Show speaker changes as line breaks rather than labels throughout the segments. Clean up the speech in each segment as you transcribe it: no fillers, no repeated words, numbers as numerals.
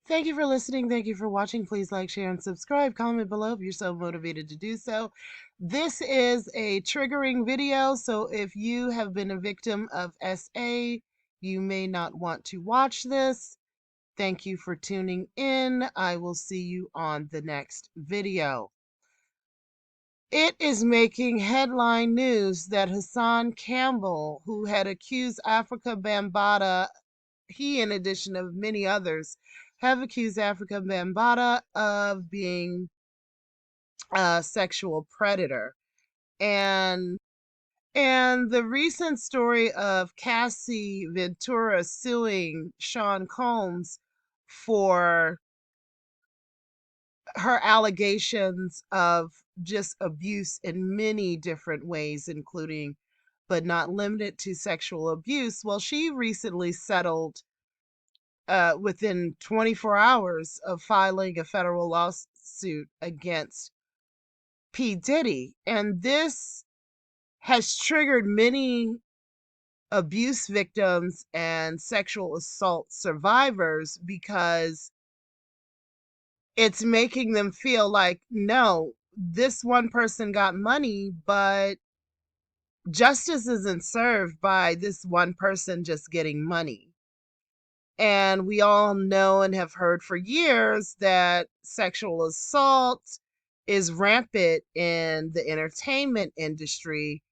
Thank you for listening. Thank you for watching. Please like, share, and subscribe. Comment below if you're so motivated to do so. This is a triggering video, so if you have been a victim of SA, you may not want to watch this. Thank you for tuning in. I will see you on the next video. It is making headline news that Hassan Campbell, who had accused Africa Bambaataa, he, in addition of many others, have accused Africa Bambaataa of being a sexual predator. And and the recent story of Cassie Ventura suing Sean Combs for her allegations of just abuse in many different ways, including but not limited to sexual abuse. Well, she recently settled within 24 hours of filing a federal lawsuit against P. Diddy. And this has triggered many abuse victims and sexual assault survivors because it's making them feel like, no, this one person got money, but justice isn't served by this one person just getting money. And we all know and have heard for years that sexual assault is rampant in the entertainment industry,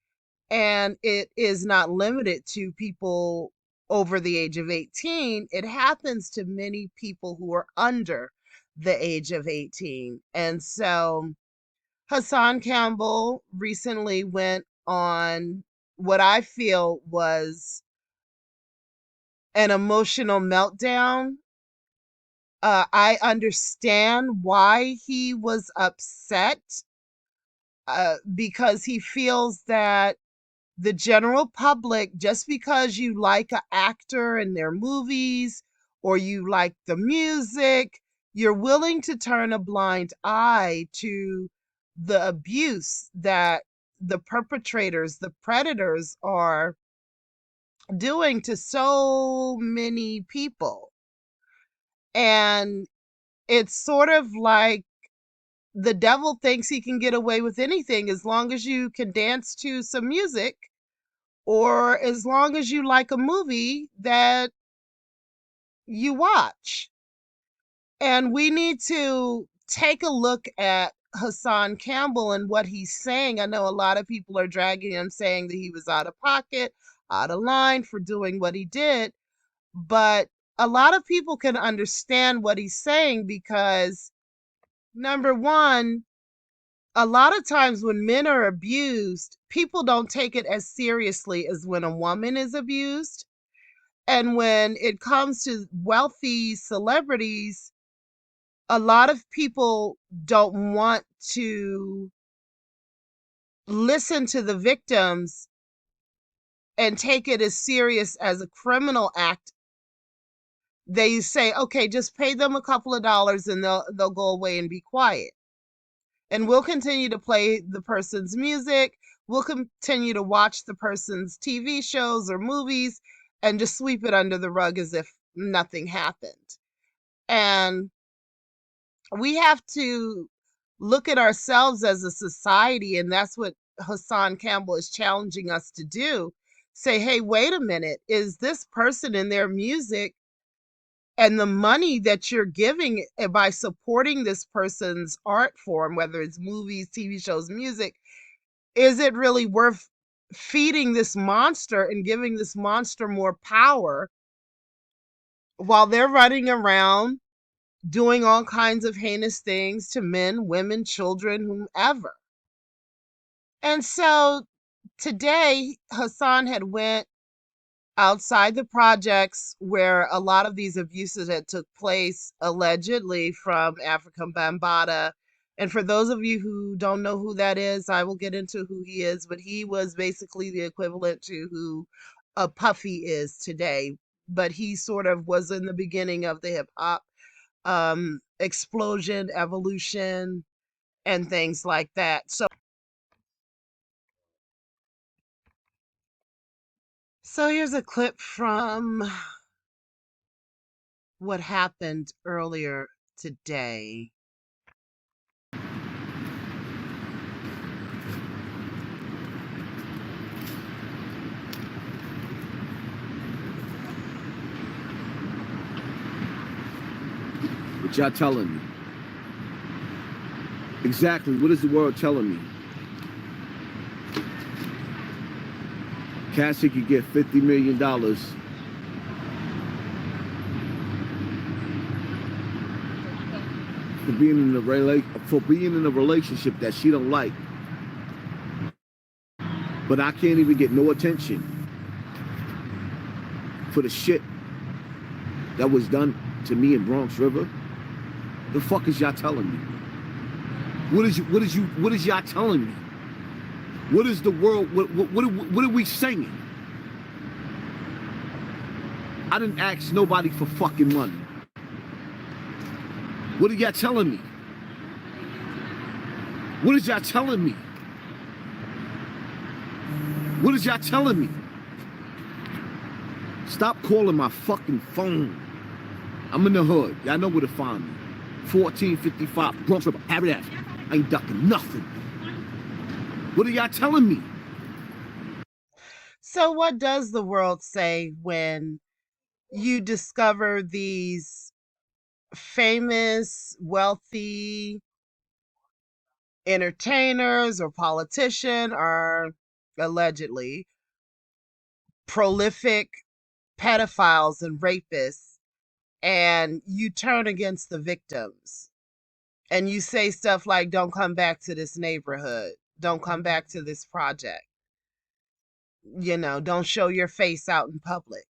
and it is not limited to people over the age of 18. It happens to many people who are under the age of 18. And so Hassan Campbell recently went on what I feel was an emotional meltdown. I understand why he was upset, because he feels that the general public, just because you like an actor and their movies or you like the music, you're willing to turn a blind eye to the abuse that the perpetrators, the predators, are doing to so many people. And it's sort of like the devil thinks he can get away with anything as long as you can dance to some music or as long as you like a movie that you watch. And we need to take a look at Hassan Campbell and what he's saying. I know a lot of people are dragging him, saying that he was out of pocket, out of line for doing what he did. But a lot of people can understand what he's saying because, number one, a lot of times when men are abused, people don't take it as seriously as when a woman is abused. And when it comes to wealthy celebrities, a lot of people don't want to listen to the victims and take it as serious as a criminal act. They say, okay, just pay them a couple of dollars and they'll go away and be quiet. And we'll continue to play the person's music. We'll continue to watch the person's TV shows or movies and just sweep it under the rug as if nothing happened. And we have to look at ourselves as a society, and that's what Hassan Campbell is challenging us to do. Say, hey, wait a minute, is this person in their music and the money that you're giving by supporting this person's art form, whether it's movies, TV shows, music, is it really worth feeding this monster and giving this monster more power while they're running around doing all kinds of heinous things to men, women, children, whomever? And so today Hassan had went outside the projects where a lot of these abuses had took place, allegedly from African Bambaataa. And for those of you who don't know who that is, I will get into who he is, but he was basically the equivalent to who a Puffy is today. But he sort of was in the beginning of the hip hop explosion, evolution, and things like that. So here's a clip from what happened earlier today.
What y'all telling me? Exactly, what is the world telling me? Cassie could get $50 million for being in a relationship that she don't like. But I can't even get no attention for the shit that was done to me in Bronx River. The fuck is y'all telling me? What is y'all telling me? What is the world? What are we saying? I didn't ask nobody for fucking money. What are y'all telling me? What is y'all telling me? What is y'all telling me? Stop calling my fucking phone. I'm in the hood. Y'all know where to find me. 1455 Bronx River. Have it at. I ain't ducking nothing. What are y'all telling me?
So what does the world say when you discover these famous, wealthy entertainers or politician or allegedly prolific pedophiles and rapists, and you turn against the victims and you say stuff like, don't come back to this neighborhood, don't come back to this project, don't show your face out in public,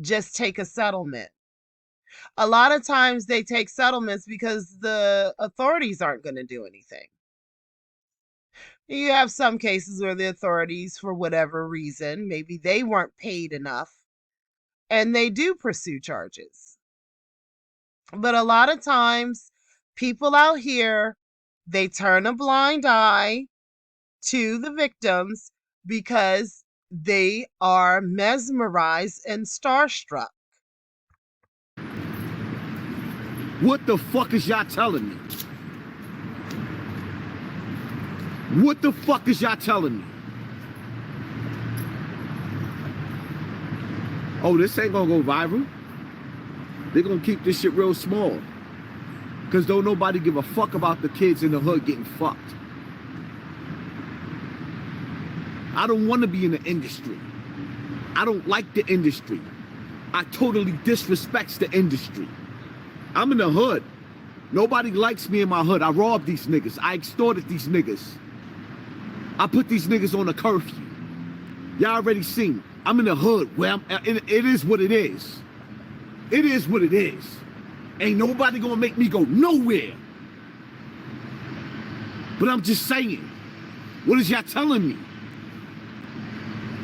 just take a settlement. A lot of times they take settlements because the authorities aren't going to do anything. You have some cases where the authorities, for whatever reason, maybe they weren't paid enough, and they do pursue charges. But a lot of times, people out here, they turn a blind eye to the victims because they are mesmerized and starstruck.
What the fuck is y'all telling me? What the fuck is y'all telling me? Oh, this ain't gonna go viral. They're gonna keep this shit real small. Cause don't nobody give a fuck about the kids in the hood getting fucked. I don't wanna be in the industry. I don't like the industry. I totally disrespects the industry. I'm in the hood. Nobody likes me in my hood. I robbed these niggas. I extorted these niggas. I put these niggas on a curfew. Y'all already seen. I'm in the hood where it is what it is. It is what it is. Ain't nobody gonna make me go nowhere. But I'm just saying, what is y'all telling me?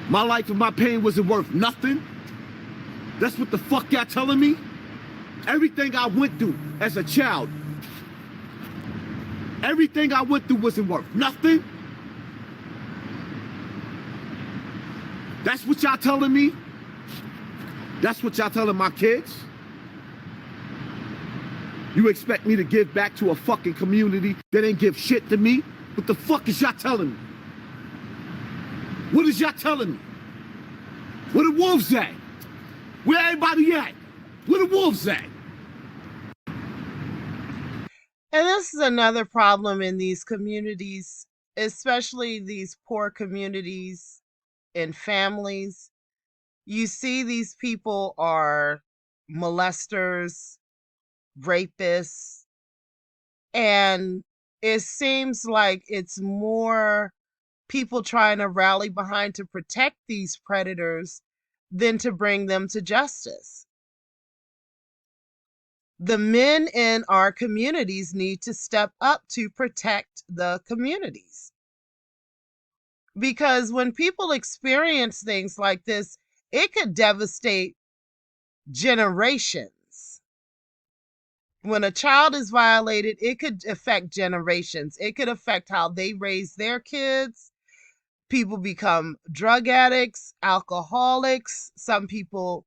My life and my pain wasn't worth nothing? That's what the fuck y'all telling me? Everything I went through as a child, everything I went through wasn't worth nothing? That's what y'all telling me? That's what y'all telling my kids? You expect me to give back to a fucking community that ain't give shit to me? What the fuck is y'all telling me? What is y'all telling me? Where the wolves at? Where everybody at? Where the wolves at?
And this is another problem in these communities, especially these poor communities and families. You see these people are molesters, rapists, and it seems like it's more people trying to rally behind to protect these predators than to bring them to justice. The men in our communities need to step up to protect the communities. Because when people experience things like this, it could devastate generations. When a child is violated, it could affect generations. It could affect how they raise their kids. People become drug addicts, alcoholics. Some people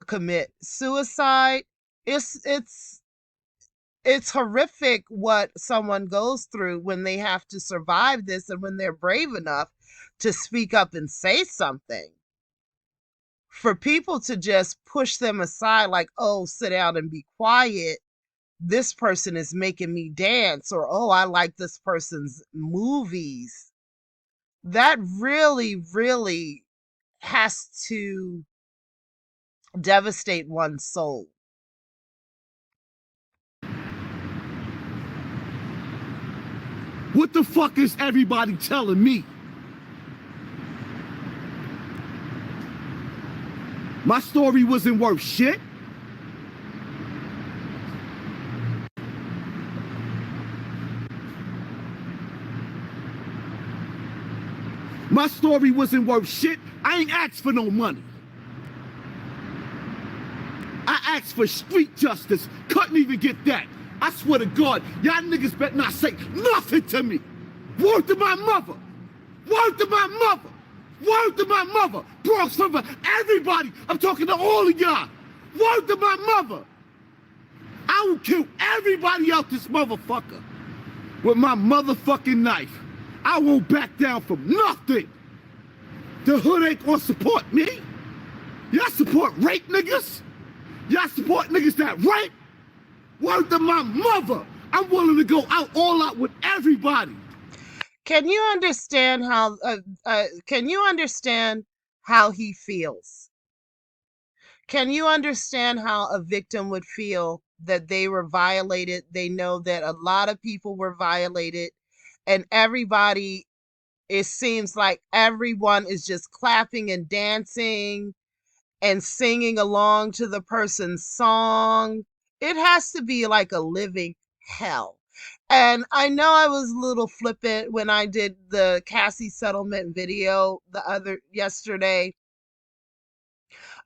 commit suicide. It's it's horrific what someone goes through when they have to survive this and when they're brave enough to speak up and say something. For people to just push them aside like, oh, sit down and be quiet, this person is making me dance, or oh, I like this person's movies. That really, really has to devastate one's soul.
What the fuck is everybody telling me? My story wasn't worth shit? My story wasn't worth shit. I ain't asked for no money. I asked for street justice. Couldn't even get that. I swear to God, y'all niggas better not say nothing to me. Word to my mother. Word to my mother. Word to my mother. Bronx River, everybody. I'm talking to all of y'all. Word to my mother. I will kill everybody out this motherfucker with my motherfucking knife. I won't back down from nothing. The hood ain't gonna support me. Y'all support rape niggas? Y'all support niggas that rape? Word to my mother. I'm willing to go all out with everybody.
Can you understand how? Can you understand how he feels? Can you understand how a victim would feel that they were violated? They know that a lot of people were violated, and everybody. It seems like everyone is just clapping and dancing and singing along to the person's song. It has to be like a living hell. And I know I was a little flippant when I did the Cassie settlement video yesterday,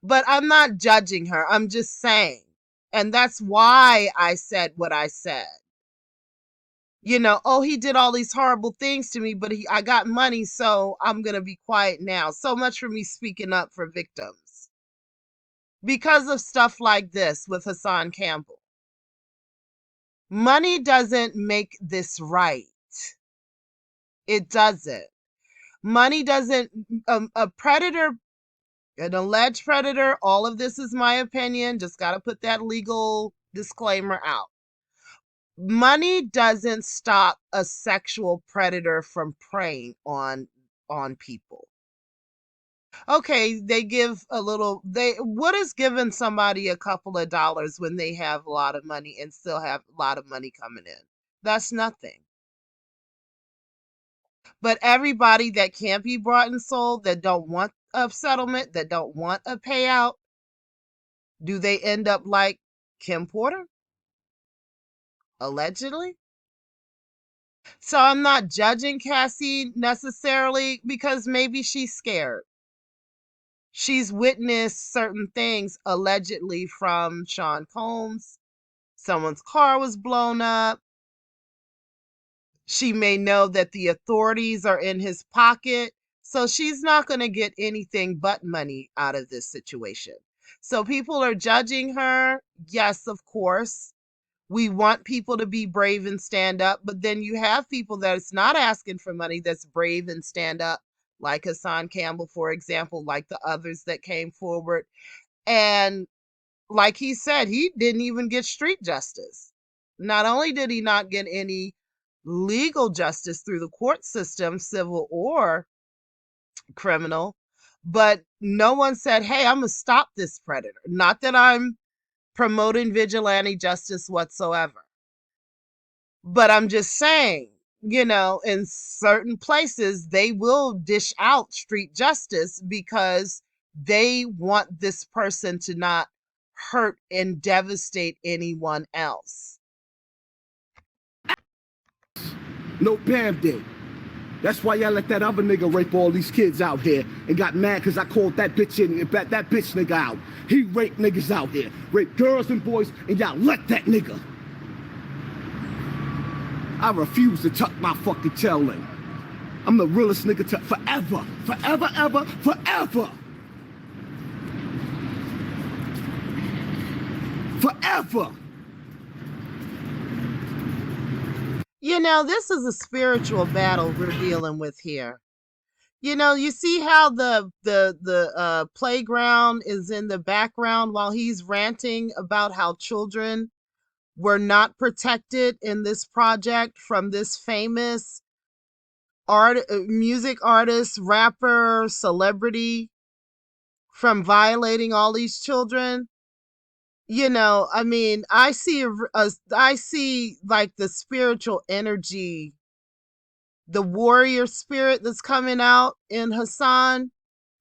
but I'm not judging her. I'm just saying. And that's why I said what I said. You know, oh, he did all these horrible things to me, but I got money, so I'm going to be quiet now. So much for me speaking up for victims. Because of stuff like this with Hassan Campbell. Money doesn't make this right. It doesn't. Money doesn't, a predator, an alleged predator, all of this is my opinion, just got to put that legal disclaimer out. Money doesn't stop a sexual predator from preying on people. Okay, they give a little, what is giving somebody a couple of dollars when they have a lot of money and still have a lot of money coming in? That's nothing. But everybody that can't be brought and sold, that don't want a settlement, that don't want a payout, do they end up like Kim Porter? Allegedly? So I'm not judging Cassie necessarily because maybe she's scared. She's witnessed certain things allegedly from Sean Combs. Someone's car was blown up. She may know that the authorities are in his pocket. So she's not going to get anything but money out of this situation. So people are judging her. Yes, of course. We want people to be brave and stand up. But then you have people that's not asking for money that's brave and stand up, like Hassan Campbell, for example, like the others that came forward. And like he said, he didn't even get street justice. Not only did he not get any legal justice through the court system, civil or criminal, but no one said, hey, I'm going to stop this predator. Not that I'm promoting vigilante justice whatsoever, but I'm just saying, you know, in certain places, they will dish out street justice because they want this person to not hurt and devastate anyone else.
No Bam did. That's why y'all let that other nigga rape all these kids out here and got mad because I called that bitch that bitch nigga out. He raped niggas out here, raped girls and boys, and y'all let that nigga. I refuse to tuck my fucking tail in. I'm the realest nigga to forever, forever, ever, forever. Forever.
You know, this is a spiritual battle we're dealing with here. You know, you see how the playground is in the background while he's ranting about how children were not protected in this project from this famous music artist, rapper, celebrity from violating all these children. You know, I mean, I see like the spiritual energy, the warrior spirit that's coming out in Hassan,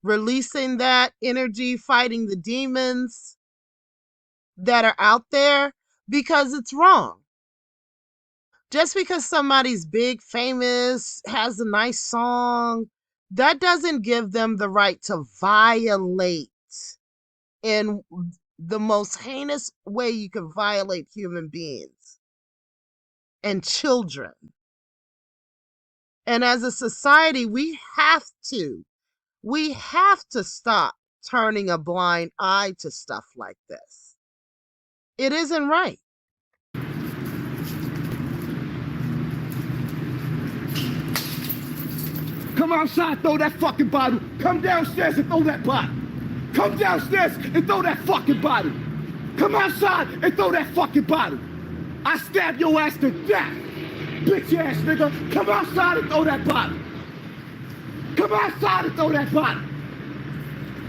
releasing that energy, fighting the demons that are out there because it's wrong. Just because somebody's big, famous, has a nice song, that doesn't give them the right to violate in the most heinous way you can violate human beings and children. And as a society, we have to stop turning a blind eye to stuff like this. It isn't right.
Come outside, throw that fucking bottle. Come downstairs and throw that bottle. Come downstairs and throw that fucking bottle. Come outside and throw that fucking bottle. I stab your ass to death. Bitch ass nigga. Come outside and throw that bottle. Come outside and throw that bottle.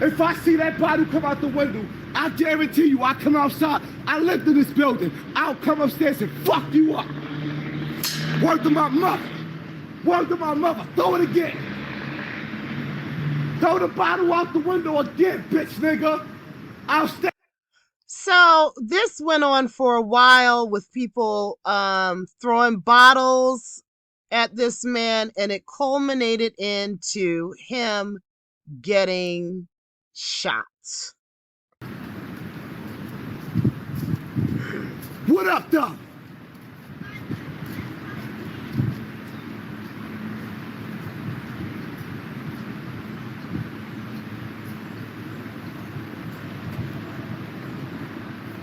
If I see that bottle come out the window, I guarantee you I come outside. I lived in this building. I'll come upstairs and fuck you up. Word to my mother. Word to my mother. Throw it again. Throw the bottle out the window again, bitch nigga. I'll stay.
So this went on for a while with people throwing bottles at this man, and it culminated into him getting shot.
What up, though?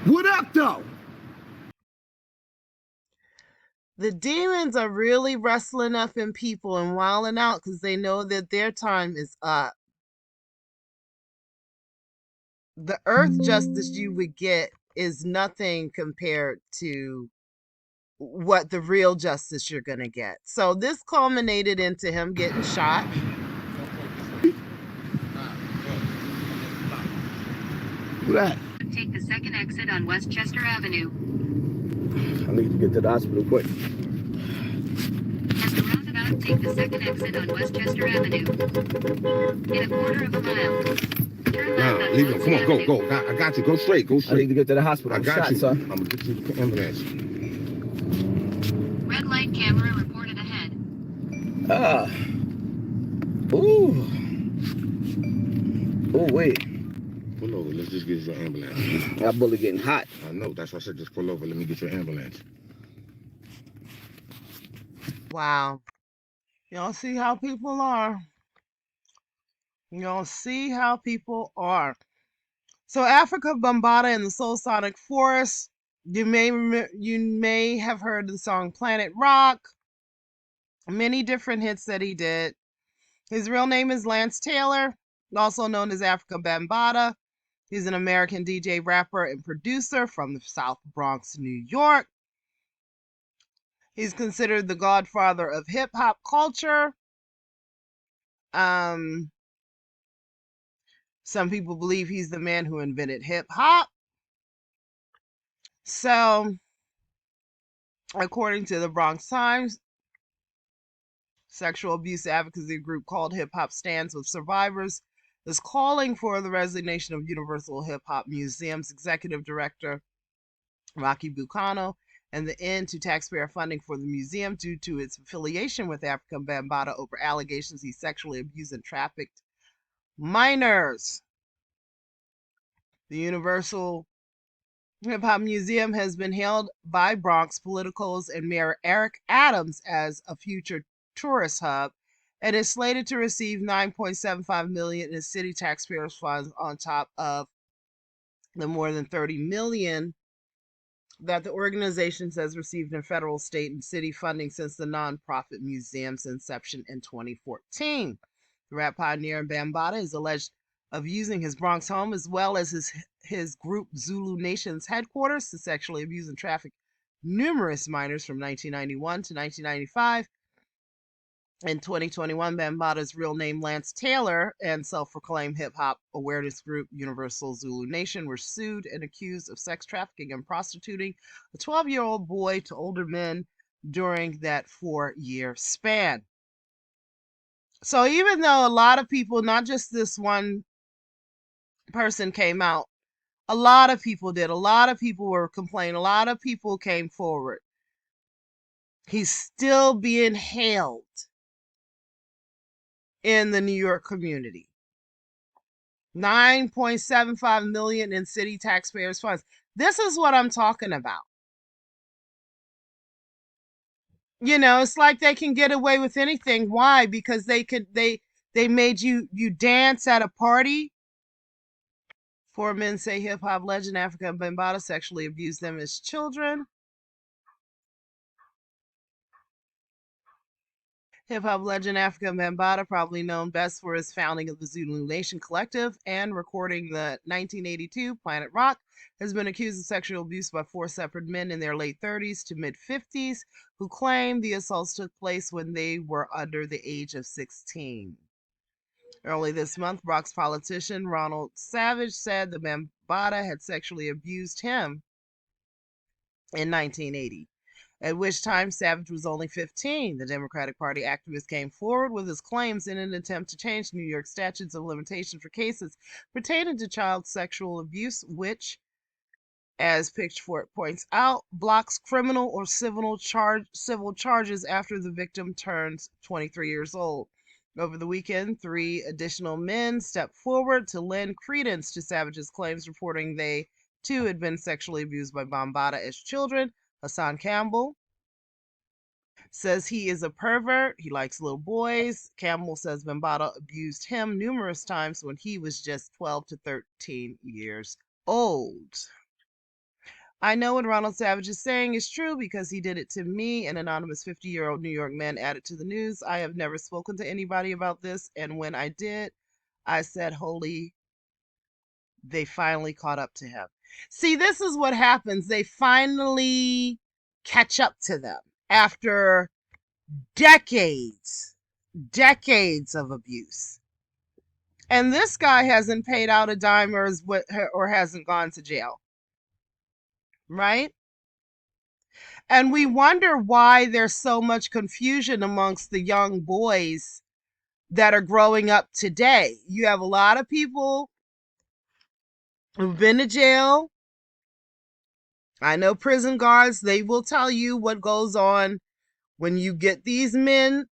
What up, though?
The demons are really wrestling up in people and wilding out because they know that their time is up. The earth justice you would get is nothing compared to what the real justice you're going to get. So this culminated into him getting shot.
Who that?
Take the second exit on Westchester Avenue.
I need to get to the hospital quick.
At the roundabout, take the second exit on Westchester Avenue. In a quarter of a mile. Turn left on
Leave it. Come on,
Avenue.
go. I got you. Go straight. Go
I
straight.
need to get to the hospital.
I got you.
Son.
I'm gonna get you the ambulance.
Red light camera reported ahead.
Ooh. Oh, wait.
Pull over. Let's just get your ambulance.
That bullet getting hot.
I know. That's why I said just pull over. Let me get your ambulance.
Wow. Y'all see how people are. Y'all see how people are. So Africa Bambaataa and the Soul Sonic Force. You may have heard the song Planet Rock. Many different hits that he did. His real name is Lance Taylor, also known as Africa Bambaataa. He's an American DJ, rapper, and producer from the South Bronx, New York. He's considered the godfather of hip hop culture. Some people believe he's the man who invented hip hop. So, according to the Bronx Times, sexual abuse advocacy group called Hip Hop Stands with Survivors is calling for the resignation of Universal Hip Hop Museum's executive director, Rocky Bucano, and the end to taxpayer funding for the museum due to its affiliation with Africa Bambaataa over allegations he sexually abused and trafficked minors. The Universal Hip Hop Museum has been hailed by Bronx politicals and Mayor Eric Adams as a future tourist hub and is slated to receive $9.75 million in city taxpayers' funds on top of the more than $30 million that the organization has received in federal, state, and city funding since the nonprofit museum's inception in 2014. The rap pioneer in Bambaataa is alleged of using his Bronx home as well as his group Zulu Nation's headquarters to sexually abuse and traffic numerous minors from 1991 to 1995. In 2021, Bambaata's real name Lance Taylor and self-proclaimed hip-hop awareness group Universal Zulu Nation were sued and accused of sex trafficking and prostituting a 12-year-old boy to older men during that 4-year span. So even though a lot of people, not just this one person came out, a lot of people did. A lot of people were complaining. A lot of people came forward. He's still being hailed in the New York community. $9.75 million in city taxpayers' funds. This is what I'm talking about. You know, it's like they can get away with anything. Why? Because they made you dance at a party. 4 men say hip hop legend Africa Bambaataa sexually abused them as children. Hip hop legend Africa Bambaataa, probably known best for his founding of the Zulu Nation Collective and recording the 1982 Planet Rock, has been accused of sexual abuse by 4 separate men in their late 30s to mid 50s who claim the assaults took place when they were under the age of 16. Early this month, Bronx politician Ronald Savage said the Bambaataa had sexually abused him in 1980. At which time Savage was only 15. The Democratic Party activist came forward with his claims in an attempt to change New York statutes of limitation for cases pertaining to child sexual abuse, which, as Pitchfork points out, blocks criminal or civil charges after the victim turns 23 years old. Over the weekend, 3 additional men stepped forward to lend credence to Savage's claims, reporting they too had been sexually abused by Bambaataa as children. Hassan Campbell says he is a pervert. He likes little boys. Campbell says Bambaataa abused him numerous times when he was just 12 to 13 years old. I know what Ronald Savage is saying is true because he did it to me, an anonymous 50-year-old New York man added to the news. I have never spoken to anybody about this, and when I did, I said, holy, they finally caught up to him. See, this is what happens. They finally catch up to them after decades of abuse. And this guy hasn't paid out a dime or hasn't gone to jail. Right? And we wonder why there's so much confusion amongst the young boys that are growing up today. You have a lot of people who've been to jail. I know prison guards, they will tell you what goes on when you get these men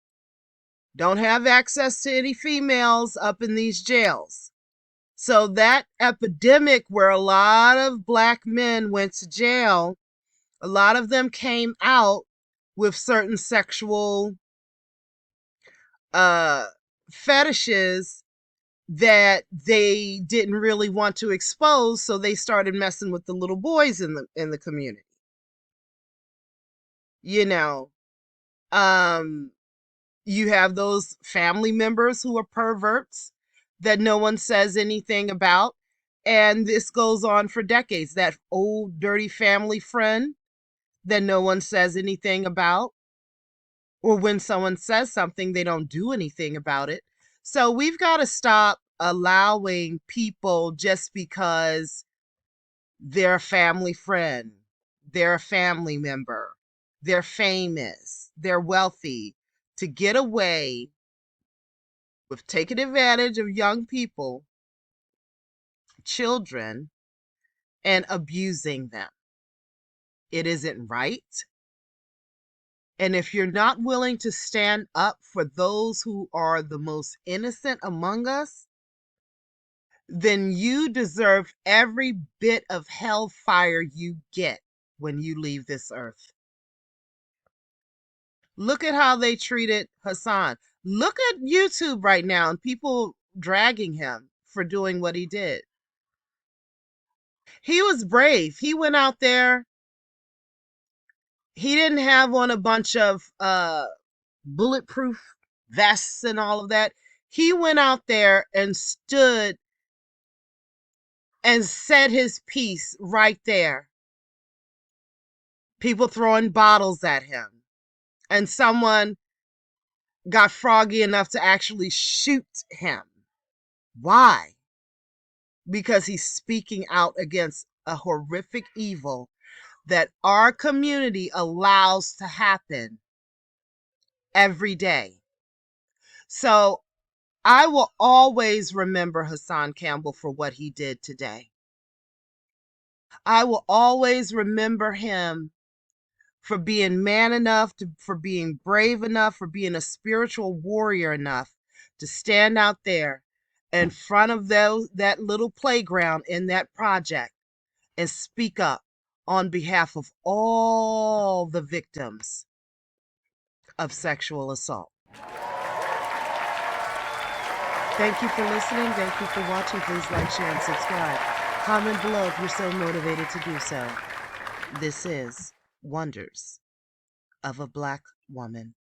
don't have access to any females up in these jails. So that epidemic where a lot of black men went to jail, a lot of them came out with certain sexual fetishes that they didn't really want to expose, so they started messing with the little boys in the community. You know, you have those family members who are perverts that no one says anything about, and this goes on for decades. That old dirty family friend that no one says anything about, or when someone says something, they don't do anything about it. So we've got to stop allowing people just because they're a family friend, they're a family member, they're famous, they're wealthy, to get away with taking advantage of young people, children, and abusing them. It isn't right. And if you're not willing to stand up for those who are the most innocent among us, then you deserve every bit of hellfire you get when you leave this earth. Look at how they treated Hassan. Look at YouTube right now and people dragging him for doing what he did. He was brave. He went out there He didn't have on a bunch of bulletproof vests and all of that. He went out there and stood and said his piece right there. People throwing bottles at him. And someone got froggy enough to actually shoot him. Why? Because he's speaking out against a horrific evil that our community allows to happen every day. So I will always remember Hassan Campbell for what he did today. I will always remember him for being man enough, for being brave enough, for being a spiritual warrior enough to stand out there in front of that little playground in that project and speak up on behalf of all the victims of sexual assault. Thank you for listening. Thank you for watching. Please like, share, and subscribe. Comment below if you're so motivated to do so. This is Wonders of a Black Woman.